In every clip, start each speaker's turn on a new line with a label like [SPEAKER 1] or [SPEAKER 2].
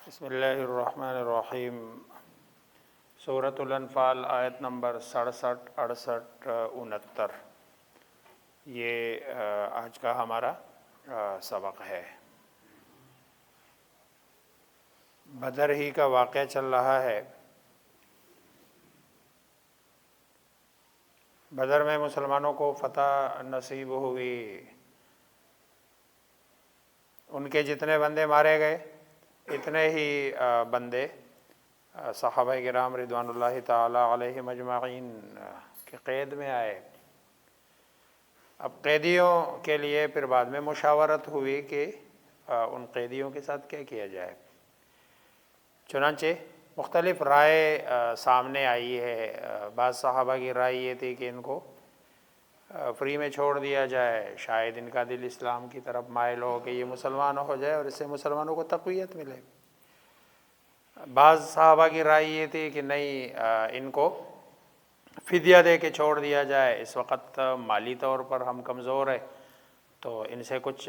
[SPEAKER 1] بسم اللہ الرحمن الرحیم۔ سورۃ الانفال آیت نمبر 67، 68، 69 یہ آج کا ہمارا سبق ہے۔ بدر ہی کا واقعہ چل رہا ہے۔ بدر میں مسلمانوں کو فتح نصیب ہوئی۔ ان کے جتنے بندے مارے گئے اتنے ہی بندے صحابہ کرام رضوان اللہ تعالی علیہم اجمعین کے قید میں آئے۔ اب قیدیوں کے لیے پھر بعد میں مشاورت ہوئی کہ ان قیدیوں کے ساتھ کیا کیا جائے۔ چنانچہ مختلف رائے سامنے آئی ہے۔ بعض صحابہ کی رائے یہ تھی کہ ان کو فری میں چھوڑ دیا جائے، شاید ان کا دل اسلام کی طرف مائل ہو کہ یہ مسلمان ہو جائے اور اس سے مسلمانوں کو تقویت ملے۔ بعض صحابہ کی رائے یہ تھی کہ نہیں، ان کو فدیہ دے کے چھوڑ دیا جائے، اس وقت مالی طور پر ہم کمزور ہیں تو ان سے کچھ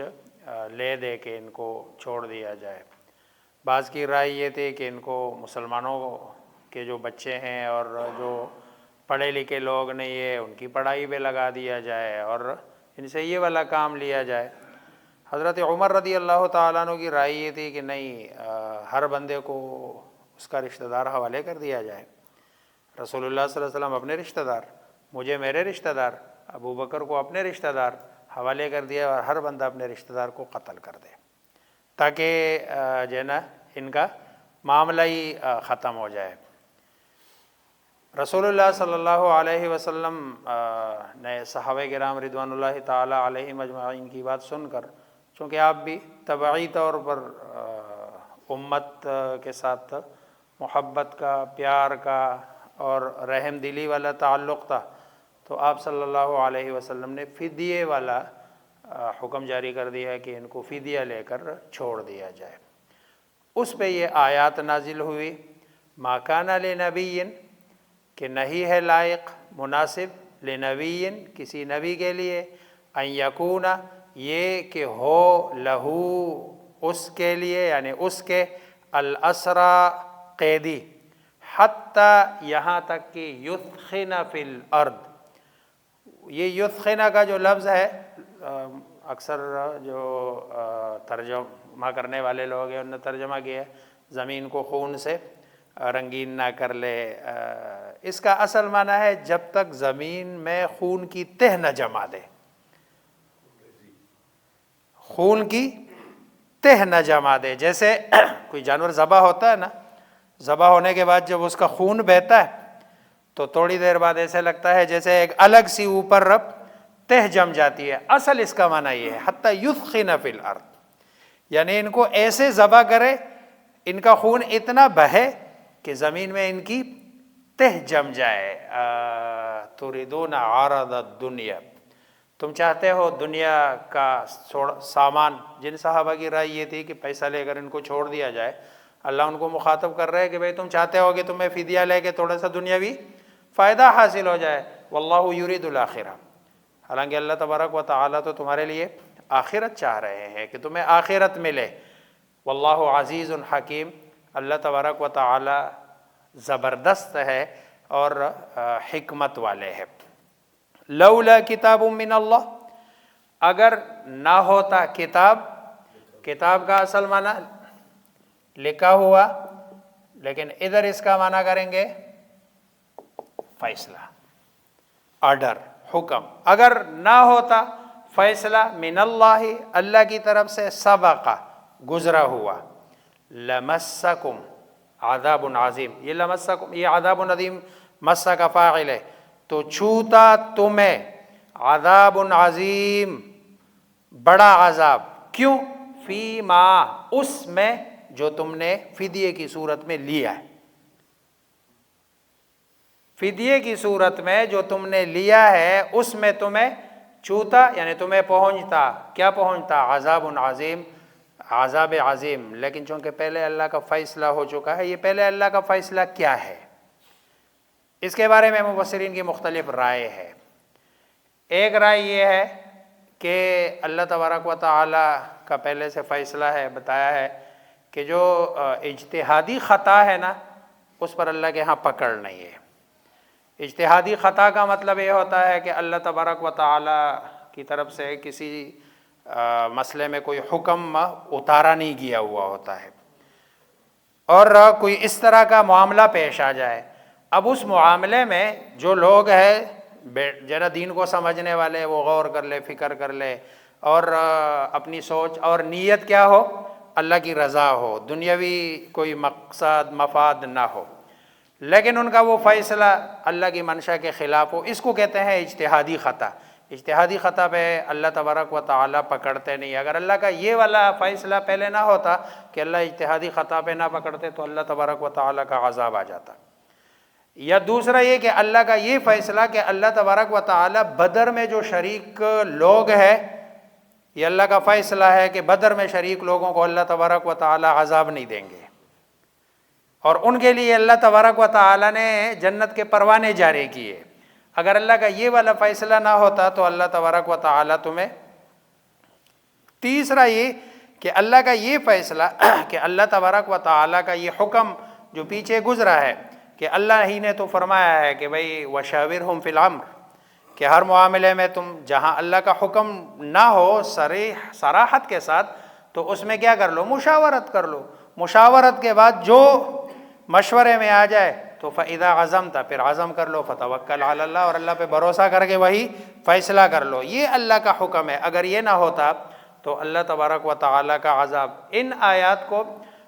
[SPEAKER 1] لے دے کے ان کو چھوڑ دیا جائے۔ بعض کی رائے یہ تھی کہ ان کو مسلمانوں کے جو بچے ہیں اور جو پڑھے لکھے لوگ نہیں ہیں ان کی پڑھائی پہ لگا دیا جائے اور ان سے یہ والا کام لیا جائے۔ حضرت عمر رضی اللہ تعالیٰ عنہ کی رائے یہ تھی کہ نہیں، ہر بندے کو اس کا رشتہ دار حوالے کر دیا جائے۔ رسول اللہ صلی اللہ علیہ وسلم اپنے رشتہ دار، مجھے میرے رشتہ دار، ابو بکر کو اپنے رشتہ دار حوالے کر دیا اور ہر بندہ اپنے رشتہ دار کو قتل کر دے تاکہ جو ہے نا ان کا معاملہ ہی ختم ہو جائے۔ رسول اللہ صلی اللہ علیہ وسلم نے صحابہ کرام رضوان اللہ تعالی علیہم اجمعین کی بات سن کر، چونکہ آپ بھی طبعی طور پر امت کے ساتھ محبت کا، پیار کا اور رحم دلی والا تعلق تھا، تو آپ صلی اللہ علیہ وسلم نے فدیے والا حکم جاری کر دیا ہے کہ ان کو فدیہ لے کر چھوڑ دیا جائے۔ اس پہ یہ آیات نازل ہوئی، ما کان لنبی، کہ نہیں ہے لائق، مناسب، لنبی، کسی نبی کے لیے، ان یکون، یہ کہ ہو، لہو، اس کے لیے یعنی اس کے، الاسرا، قیدی، حتی، یہاں تک کہ یثخن فی الارض۔ یہ یثخن کا جو لفظ ہے، اکثر جو ترجمہ کرنے والے لوگ ہیں انہوں نے ترجمہ کیا ہے زمین کو خون سے رنگین نہ کر لے۔ اس کا اصل معنی ہے جب تک زمین میں خون کی تہ نہ جما دے، خون کی تہ نہ جما دے۔ جیسے کوئی جانور ذبح ہوتا ہے نا، ذبح ہونے کے بعد جب اس کا خون بہتا ہے تو تھوڑی دیر بعد ایسے لگتا ہے جیسے ایک الگ سی اوپر رب تہ جم جاتی ہے۔ اصل اس کا معنی یہ ہے حتی یثخن فی الارض، یعنی ان کو ایسے ذبح کرے، ان کا خون اتنا بہے کہ زمین میں ان کی تہ جم جائے۔ تريدون عرض الدنیا، تم چاہتے ہو دنیا کا سامان۔ جن صحابہ کی رائے یہ تھی کہ پیسہ لے کر ان کو چھوڑ دیا جائے، اللہ ان کو مخاطب کر رہے ہیں کہ بھئی تم چاہتے ہو کہ تمہیں فدیہ لے کے تھوڑا سا دنیاوی فائدہ حاصل ہو جائے، واللہ یرید الآخرہ، حالانکہ اللہ تبارک و تعالیٰ تو تمہارے لیے آخرت چاہ رہے ہیں کہ تمہیں آخرت ملے۔ واللہ عزیز حکیم، اللہ تبارک و تعالیٰ زبردست ہے اور حکمت والے ہے۔ لولا کتاب من اللہ، اگر نہ ہوتا کتاب، کتاب کا اصل معنی لکھا ہوا، لیکن ادھر اس کا معنی کریں گے فیصلہ، آرڈر، حکم۔ اگر نہ ہوتا فیصلہ من اللہ، اللہ کی طرف سے، سبق، گزرا ہوا، لمسکم عذاب عظیم، یہ لمسکم، یہ عذاب عظیم مسا کا فاعل ہے، تو چھوتا تمہیں عذاب عظیم، بڑا عذاب۔ کیوں؟ فی ما، اس میں جو تم نے فدیے کی صورت میں لیا ہے، فدیے کی صورت میں جو تم نے لیا ہے اس میں تمہیں چھوتا یعنی تمہیں پہنچتا، کیا پہنچتا؟ عذاب عظیم، عذاب عظیم۔ لیکن چونکہ پہلے اللہ کا فیصلہ ہو چکا ہے، یہ پہلے اللہ کا فیصلہ کیا ہے اس کے بارے میں مفسرین کی مختلف رائے ہے۔ ایک رائے یہ ہے کہ اللہ تبارک و تعالی کا پہلے سے فیصلہ ہے، بتایا ہے کہ جو اجتہادی خطا ہے نا اس پر اللہ کے ہاں پکڑ نہیں ہے۔ اجتہادی خطا کا مطلب یہ ہوتا ہے کہ اللہ تبارک و تعالی کی طرف سے کسی مسئلے میں کوئی حکم اتارا نہیں گیا ہوا ہوتا ہے، اور کوئی اس طرح کا معاملہ پیش آ جائے، اب اس معاملے میں جو لوگ ہیں ذرا دین کو سمجھنے والے وہ غور کر لے، فکر کر لے، اور اپنی سوچ اور نیت کیا ہو، اللہ کی رضا ہو، دنیاوی کوئی مقصد مفاد نہ ہو، لیکن ان کا وہ فیصلہ اللہ کی منشا کے خلاف ہو، اس کو کہتے ہیں اجتہادی خطا۔ اجتہادی خطا پہ اللہ تبارک و تعالیٰ پکڑتے نہیں۔ اگر اللہ کا یہ والا فیصلہ پہلے نہ ہوتا کہ اللہ اجتہادی خطا پہ نہ پکڑتے تو اللہ تبارک و تعالیٰ کا عذاب آ جاتا۔ یا دوسرا یہ کہ اللہ کا یہ فیصلہ کہ اللہ تبارک و تعالیٰ بدر میں جو شریک لوگ ہیں، یہ اللہ کا فیصلہ ہے کہ بدر میں شریک لوگوں کو اللہ تبارک و تعالیٰ عذاب نہیں دیں گے، اور ان کے لیے اللہ تبارک و تعالیٰ نے جنت کے پروانے جاری کیے۔ اگر اللہ کا یہ والا فیصلہ نہ ہوتا تو اللہ تبارک و تعالیٰ تمہیں۔ تیسرا یہ کہ اللہ کا یہ فیصلہ کہ اللہ تبارک و تعالیٰ کا یہ حکم جو پیچھے گزرا ہے کہ اللہ ہی نے تو فرمایا ہے کہ بھئی وَشَاوِرْهُمْ فِي الْأَمْرِ، کہ ہر معاملے میں تم جہاں اللہ کا حکم نہ ہو صراحت کے ساتھ تو اس میں کیا کر لو، مشاورت کر لو، مشاورت کے بعد جو مشورے میں آ جائے تو فَإِذَا عَزَمْتَ، پھر عزم کر لو، فَتَوَكَّلْ عَلَى اللَّهِ، اور اللہ پہ بھروسہ کر کے وہی فیصلہ کر لو۔ یہ اللہ کا حکم ہے۔ اگر یہ نہ ہوتا تو اللہ تبارک و تعالیٰ کا عذاب۔ ان آیات کو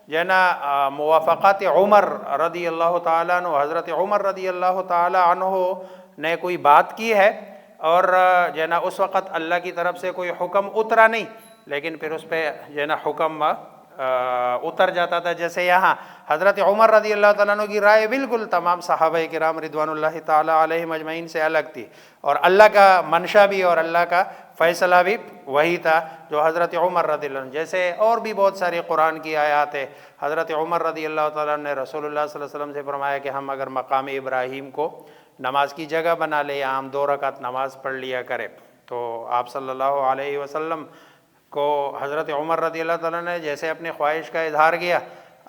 [SPEAKER 1] جو ہے نا موافقات عمر رضی اللہ تعالیٰ عنہ، حضرت عمر رضی اللہ تعالیٰ عنہ نے کوئی بات کی ہے، اور جو ہے نا اس وقت اللہ کی طرف سے کوئی حکم اترا نہیں، لیکن پھر اس پہ جو ہے نا حکم اتر جاتا تھا۔ جیسے یہاں حضرت عمر رضی اللہ تعالیٰ عنہ کی رائے بالکل تمام صحابہ کرام رضوان اللہ تعالیٰ علیہم اجمعین سے الگ تھی، اور اللہ کا منشا بھی اور اللہ کا فیصلہ بھی وہی تھا جو حضرت عمر رضی اللہ عنہ۔ جیسے اور بھی بہت ساری قرآن کی آیات ہے، حضرت عمر رضی اللہ تعالیٰ عنہ نے رسول اللہ صلی اللہ علیہ وسلم سے فرمایا کہ ہم اگر مقام ابراہیم کو نماز کی جگہ بنا لے یا ہم 2 رکعت نماز پڑھ لیا کرے، تو آپ صلی اللہ علیہ وسلم کو حضرت عمر رضی اللہ تعالیٰ نے جیسے اپنی خواہش کا اظہار کیا،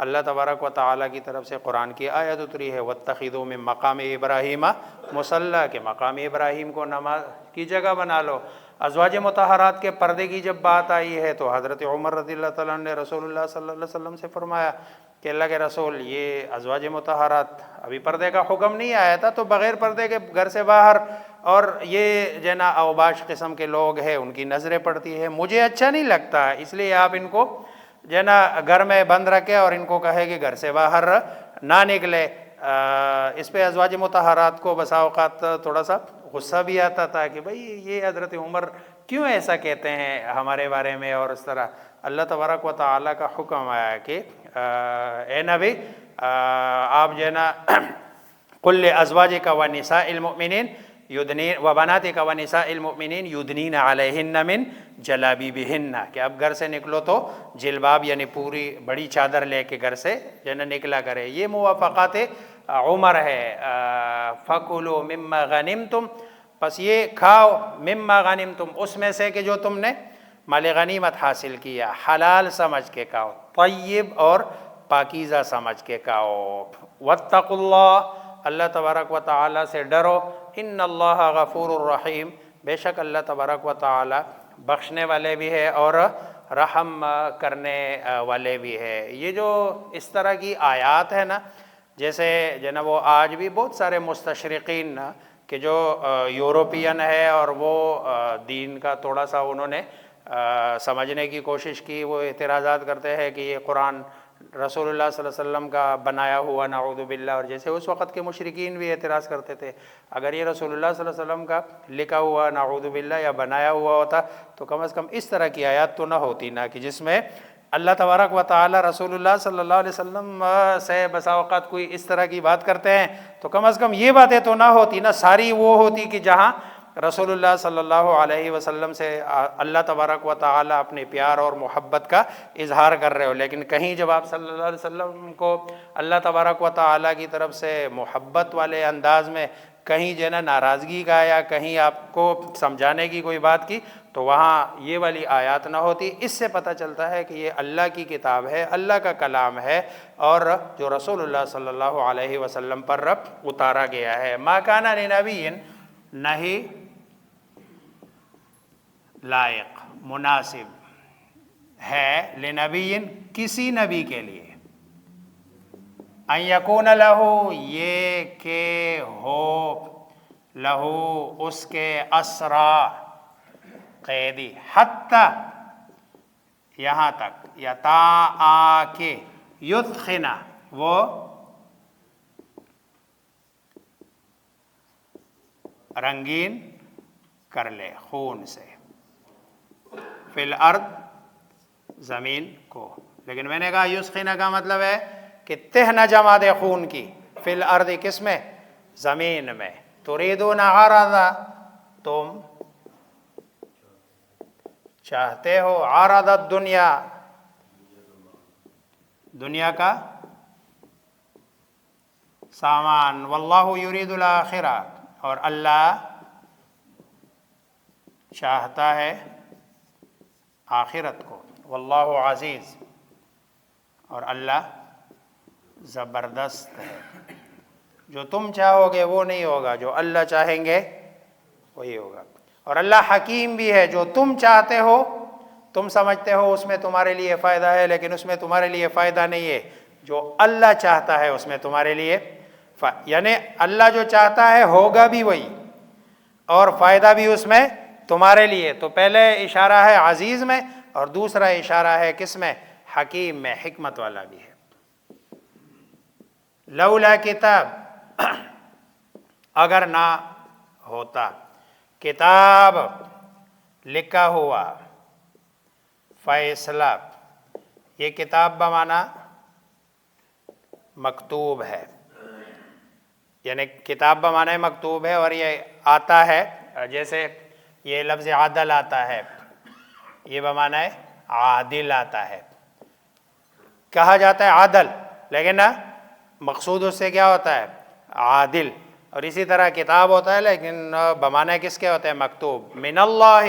[SPEAKER 1] اللہ تبارک و تعالیٰ کی طرف سے قرآن کی آیت اتری ہے وَاتَّخِذُوا مِن مَقَامِ ابراہیم مصلی، کہ مقام ابراہیم کو نماز کی جگہ بنا لو۔ ازواج مطہرات کے پردے کی جب بات آئی ہے تو حضرت عمر رضی اللہ تعالیٰ نے رسول اللہ صلی اللہ علیہ وسلم سے فرمایا کہ اللہ کے رسول، یہ ازواج مطہرات ابھی پردے کا حکم نہیں آیا تھا تو بغیر پردے کے گھر سے باہر، اور یہ جو ہے نا اوباش قسم کے لوگ ہیں ان کی نظریں پڑتی ہے، مجھے اچھا نہیں لگتا، اس لیے آپ ان کو جو ہے نا گھر میں بند رکھے اور ان کو کہے کہ گھر سے باہر نہ نکلے۔ اس پہ ازواج مطہرات کو بسا اوقات تھوڑا سا غصہ بھی آتا تھا کہ بھئی یہ حضرت عمر کیوں ایسا کہتے ہیں ہمارے بارے میں، اور اس طرح اللہ تبارک و تعالیٰ کا حکم آیا کہ اے نبی آپ جو ہے نا قُل لِأَزْوَاجِكَ وَنِسَاءِ الْمُؤْمِنِينَ یدنین وبناتک ونساء المؤمنین یدنین علیہن من جلابیبہن، کہ اب گھر سے نکلو تو جلباب یعنی پوری بڑی چادر لے کے گھر سے جو ہے نکلا کرے۔ یہ موافقات عمر ہے۔ فَكُلُوا مِمَّا غَنِمْتُمْ، پس یہ کھاؤ مما غنمتم، اس میں سے کہ جو تم نے مال غنیمت حاصل کیا، حلال سمجھ کے کھاؤ، طیب اور پاکیزہ سمجھ کے کھاؤ۔ واتقوا اللہ، اللہ تبارک و تعالیٰ سے ڈرو، ان اللہ غفور الرحیم، بے شک اللہ تبارک و تعالیٰ بخشنے والے بھی ہے اور رحم کرنے والے بھی ہے۔ یہ جو اس طرح کی آیات ہے نا، جیسے جناب وہ آج بھی بہت سارے مستشرقین کہ جو یوروپین ہے اور وہ دین کا تھوڑا سا انہوں نے سمجھنے کی کوشش کی، وہ اعتراضات کرتے ہیں کہ یہ قرآن رسول اللہ صلی اللہ علیہ وسلم کا بنایا ہوا نعوذ باللہ، اور جیسے اس وقت کے مشرکین بھی اعتراض کرتے تھے اگر یہ رسول اللہ صلی اللہ علیہ وسلم کا لکھا ہوا نعوذ باللہ یا بنایا ہوا ہوتا تو کم از کم اس طرح کی آیات تو نہ ہوتی نا، کہ جس میں اللہ تبارک و تعالی رسول اللہ صلی اللہ علیہ وسلم سے بسا اوقات کوئی اس طرح کی بات کرتے ہیں تو کم از کم یہ باتیں تو نہ ہوتی نا، ساری وہ ہوتی کہ جہاں رسول اللہ صلی اللہ علیہ وسلم سے اللہ تبارک و تعالی اپنے پیار اور محبت کا اظہار کر رہے ہو۔ لیکن کہیں جب آپ صلی اللہ علیہ وسلم کو اللہ تبارک و تعالی کی طرف سے محبت والے انداز میں کہیں جو ہے نا ناراضگی کا یا کہیں آپ کو سمجھانے کی کوئی بات کی تو وہاں یہ والی آیات نہ ہوتی۔ اس سے پتہ چلتا ہے کہ یہ اللہ کی کتاب ہے، اللہ کا کلام ہے، اور جو رسول اللہ صلی اللہ علیہ وسلم پر اتارا گیا ہے۔ ما کان لنبی، نہیں لائق، مناسب ہے، لنبی، کسی نبی کے لیے، ان یکون لہو، یہ کہ ہو، لہو اس کے، اسرا قیدی، حتی یہاں تک، یا تا آ کے، یدخنا وہ رنگین کر لے خون سے، فی الارض زمین کو۔ لیکن میں نے کہا یسخنا کا مطلب ہے کہ تہ نہ جما دے خون کی، فی الارض کس میں، زمین میں۔ تریدون عرض، تم چاہتے ہو، عرض الدنیا، دنیا کا سامان، واللہ یرید الآخرہ، اور اللہ چاہتا ہے آخرت کو، واللہ عزیز، اور اللہ زبردست ہے۔ جو تم چاہو گے وہ نہیں ہوگا، جو اللہ چاہیں گے وہی ہوگا۔ اور اللہ حکیم بھی ہے، جو تم چاہتے ہو، تم سمجھتے ہو اس میں تمہارے لیے فائدہ ہے، لیکن اس میں تمہارے لیے فائدہ نہیں ہے۔ جو اللہ چاہتا ہے اس میں تمہارے لیے یعنی اللہ جو چاہتا ہے ہوگا بھی وہی، اور فائدہ بھی اس میں تمہارے لیے۔ تو پہلے اشارہ ہے عزیز میں، اور دوسرا اشارہ ہے کس میں، حکیم میں، حکمت والا بھی ہے۔ لولا کتاب، اگر نہ ہوتا، کتاب لکھا ہوا، فیصلہ، یہ کتاب بمانا مکتوب ہے، یعنی کتاب بمانا مکتوب ہے، اور یہ آتا ہے جیسے یہ لفظ عدل آتا ہے، یہ بمانا عادل آتا ہے، کہا جاتا ہے عدل، لیکن نا مقصود اس سے کیا ہوتا ہے، عادل۔ اور اسی طرح کتاب ہوتا ہے لیکن بمانے کس کے ہوتے ہیں، مکتوب، من اللہ،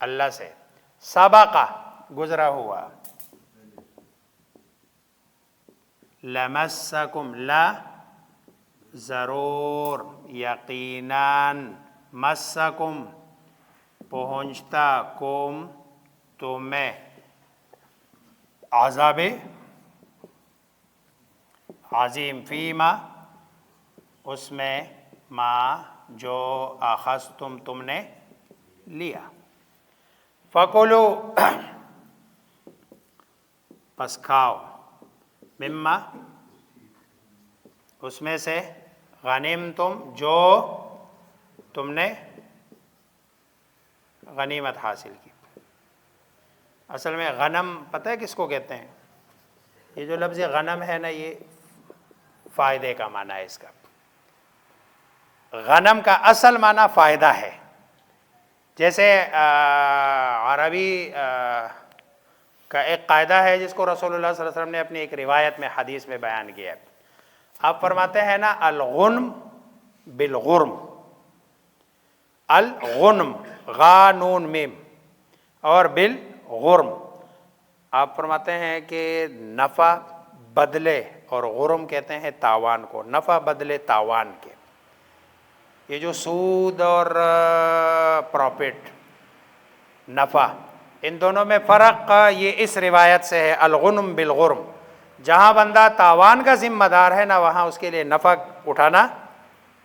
[SPEAKER 1] اللہ سے، سبقہ گزرا ہوا، لمسکم، لا ضرور، یقیناً، مسکم پہنچتا، کم تمہیں، عذاب عظیم، فیما اس میں، ما جو، اخذتم تم نے لیا، فکلوا پس کھاؤ، مما اس میں سے، غنمتم جو تم نے غنیمت حاصل کی۔ اصل میں غنم پتہ ہے کس کو کہتے ہیں، یہ جو لفظ غنم ہے نا، یہ فائدے کا معنی ہے اس کا۔ غنم کا اصل معنی فائدہ ہے، جیسے عربی کا ایک قاعدہ ہے جس کو رسول اللہ صلی اللہ علیہ وسلم نے اپنی ایک روایت میں، حدیث میں بیان کیا ہے۔ آپ فرماتے ہیں نا، الغنم بالغرم، الغنم، غا نون میم، اور بالغرم، آپ فرماتے ہیں کہ نفع بدلے، اور غرم کہتے ہیں تاوان کو، نفع بدلے تاوان کے۔ یہ جو سود اور پروفٹ، نفع، ان دونوں میں فرق یہ اس روایت سے ہے، الغنم بالغرم۔ جہاں بندہ تاوان کا ذمہ دار ہے نا، وہاں اس کے لیے نفع اٹھانا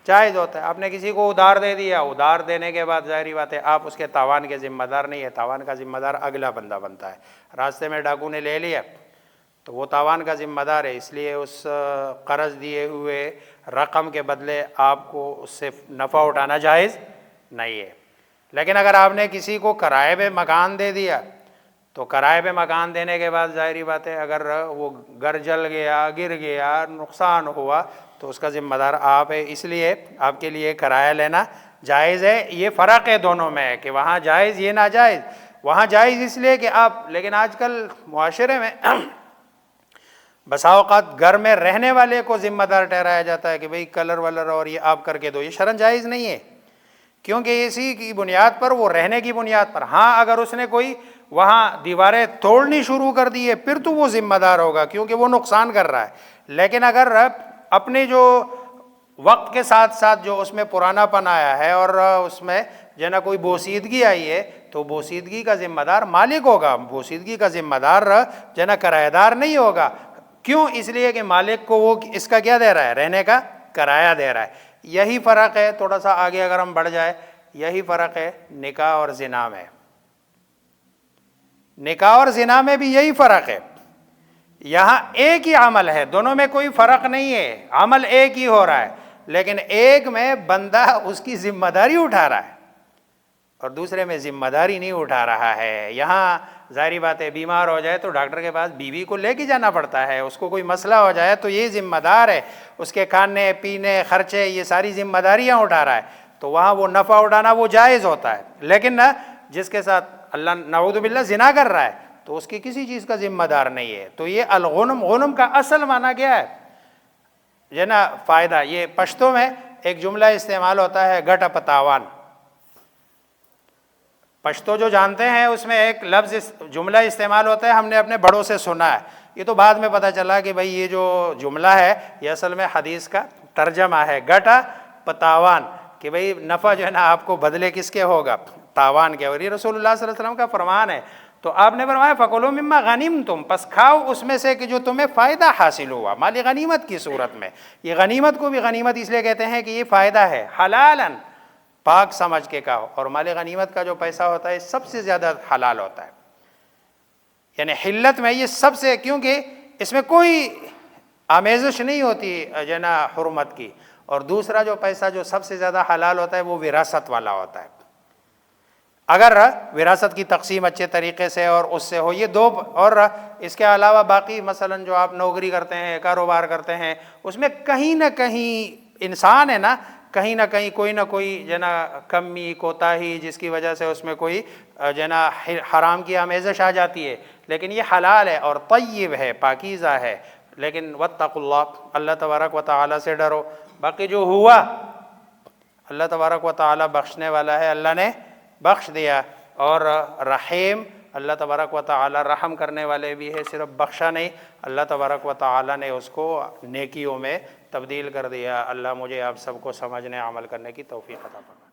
[SPEAKER 1] جائز ہوتا ہے۔ آپ نے کسی کو ادھار دے دیا، ادھار دینے کے بعد ظاہری بات ہے آپ اس کے تاوان کے ذمہ دار نہیں ہے، تاوان کا ذمہ دار اگلا بندہ بنتا ہے۔ راستے میں ڈاکو نے لے لیا تو وہ تاوان کا ذمہ دار ہے، اس لیے اس قرض دیے ہوئے رقم کے بدلے آپ کو اس سے نفع اٹھانا جائز نہیں ہے۔ لیکن اگر آپ نے کسی کو کرائے پہ مکان دے دیا تو کرائے پہ مکان دینے کے بعد ظاہری بات ہے اگر وہ گھر جل گیا، گر گیا، نقصان ہوا تو اس کا ذمہ دار آپ ہے، اس لیے آپ کے لیے کرایہ لینا جائز ہے۔ یہ فرق ہے دونوں میں کہ وہاں جائز، یہ ناجائز۔ وہاں جائز اس لیے کہ آپ، لیکن آج کل معاشرے میں بسا اوقات گھر میں رہنے والے کو ذمہ دار ٹھہرایا جاتا ہے کہ بھئی کلر ولر اور یہ آپ کر کے دو، یہ شرعاً جائز نہیں ہے۔ کیونکہ اسی کی بنیاد پر، وہ رہنے کی بنیاد پر. ہاں اگر اس نے کوئی وہاں دیواریں توڑنی شروع کر دی ہے پھر تو وہ ذمہ دار ہوگا کیونکہ وہ نقصان کر رہا ہے. لیکن اگر اپنے جو وقت کے ساتھ ساتھ جو اس میں پرانا پن آیا ہے اور اس میں جو ہے نا کوئی بوسیدگی آئی ہے تو بوسیدگی کا ذمہ دار مالک ہوگا، بوسیدگی کا ذمہ دار جو ہے نا کرایہ دار نہیں ہوگا. کیوں؟ اس لیے کہ مالک کو وہ اس کا کیا دے رہا ہے؟ رہنے کا کرایہ دے رہا ہے. یہی فرق ہے، تھوڑا سا آگے اگر ہم بڑھ جائے، یہی فرق ہے نکاح اور زنا میں. نکاح اور زنا میں بھی یہی فرق ہے. یہاں ایک ہی عمل ہے، دونوں میں کوئی فرق نہیں ہے، عمل ایک ہی ہو رہا ہے، لیکن ایک میں بندہ اس کی ذمہ داری اٹھا رہا ہے اور دوسرے میں ذمہ داری نہیں اٹھا رہا ہے. یہاں ظاہری بات ہے، بیمار ہو جائے تو ڈاکٹر کے پاس بیوی کو لے کے جانا پڑتا ہے، اس کو کوئی مسئلہ ہو جائے تو یہ ذمہ دار ہے، اس کے کھانے پینے خرچے یہ ساری ذمہ داریاں اٹھا رہا ہے، تو وہاں وہ نفع اٹھانا وہ جائز ہوتا ہے. لیکن نہ جس کے ساتھ اللہ نعوذ باللہ زنا کر رہا ہے تو اس کی کسی چیز کا ذمہ دار نہیں ہے. تو یہ الغنم، غنم کا اصل معنی کیا ہے؟ یہ نا فائدہ. یہ پشتو میں ایک جملہ استعمال ہوتا ہے گٹ پتاوان. پشتو جو جانتے ہیں اس میں ایک لفظ جملہ استعمال ہوتا ہے، ہم نے اپنے بڑوں سے سنا ہے. یہ تو بعد میں پتہ چلا کہ بھئی یہ جو جملہ ہے یہ اصل میں حدیث کا ترجمہ ہے گٹا پتاوان، کہ بھئی نفع جو ہے نا آپ کو بدلے کس کے ہوگا؟ تاوان کے. اور یہ رسول اللہ صلی اللہ علیہ وسلم کا فرمان ہے. تو آپ نے فرمایا فَكُلُوا مِمَّا غَنِمْتُمْ، پس کھاؤ اس میں سے کہ جو تمہیں فائدہ حاصل ہوا، مال غنیمت کی صورت میں. یہ غنیمت کو بھی غنیمت اس لیے کہتے ہیں کہ یہ فائدہ ہے، حلالً، پاک سمجھ کے کھاؤ. اور مال غنیمت کا جو پیسہ ہوتا ہے سب سے زیادہ حلال ہوتا ہے، یعنی حلت میں یہ سب سے، کیونکہ اس میں کوئی آمیزش نہیں ہوتی جو ہے نا حرمت کی. اور دوسرا جو پیسہ جو سب سے زیادہ حلال ہوتا ہے وہ وراثت والا ہوتا ہے. اگر وراثت کی تقسیم اچھے طریقے سے اور اس سے ہو، یہ دو. اور اس کے علاوہ باقی مثلا جو آپ نوکری کرتے ہیں، کاروبار کرتے ہیں، اس میں کہیں نہ کہیں انسان ہے نا، کہیں نہ کہیں کوئی نہ کوئی جو ہے نا کمی کوتاہی جس کی وجہ سے اس میں کوئی جو ہے نا حرام کی آمیزش آ جاتی ہے. لیکن یہ حلال ہے اور طیب ہے، پاکیزہ ہے. لیکن واتقوا اللہ، اللہ تبارک و تعالیٰ سے ڈرو. باقی جو ہوا اللہ تبارک و تعالیٰ بخشنے والا ہے، اللہ نے بخش دیا. اور رحیم، اللہ تبارک و تعالیٰ رحم کرنے والے بھی ہے، صرف بخشا نہیں، اللہ تبارک و تعالیٰ نے اس کو نیکیوں میں تبدیل کر دیا. اللہ مجھے آپ سب کو سمجھنے عمل کرنے کی توفیق عطا فرمائے.